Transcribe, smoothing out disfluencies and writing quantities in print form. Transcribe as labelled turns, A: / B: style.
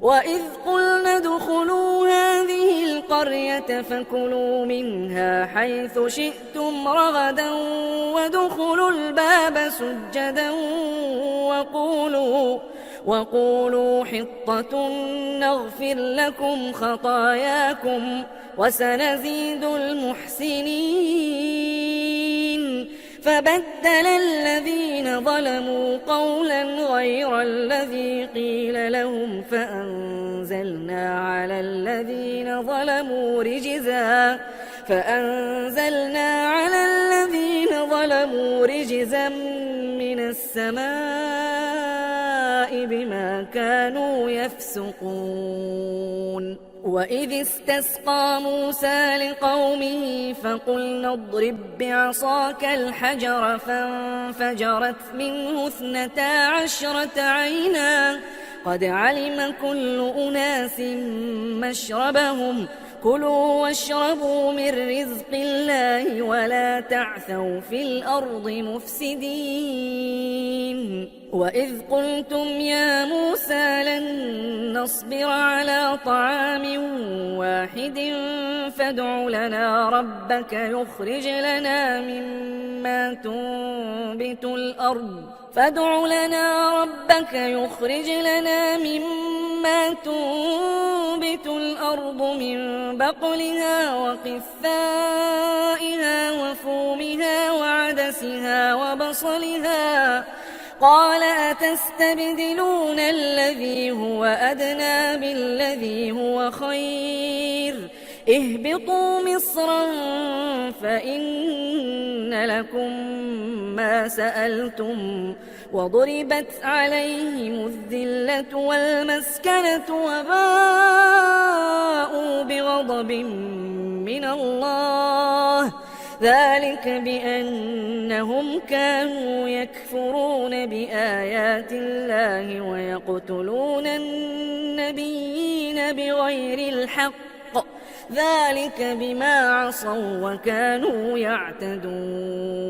A: وإذ قلنا ادخلوا هذه القرية فكلوا منها حيث شئتم رغدا وادخلوا الباب سجدا وقولوا حطة نغفر لكم خطاياكم وسنزيد المحسنين. فبدل الذين ظلموا قولا غير الذي قيل لهم فأنزلنا على الذين ظلموا رجزا من السماء بما كانوا يفسقون. وإذ استسقى موسى لقومه فقلنا اضرب بعصاك الحجر فانفجرت منه 12 عينا قد علم كل أناس مشربهم كلوا واشربوا من رزق الله ولا تعثوا في الأرض مفسدين. وإذ قلتم يا موسى لن نصبر على طعام واحد فادع لنا ربك يخرج لنا مما تنبت الأرض من بقلها وقثائها وفومها وعدسها وبصلها قال أتستبدلون الذي هو أدنى بالذي هو خير اهبطوا مصرا فإن لكم ما سألتم وضربت عليهم الذلة والمسكنة وباءوا بغضب من الله ذلك بأنهم كانوا يكفرون بآيات الله ويقتلون النبيين بغير الحق ذلك بما عصوا وكانوا يعتدون.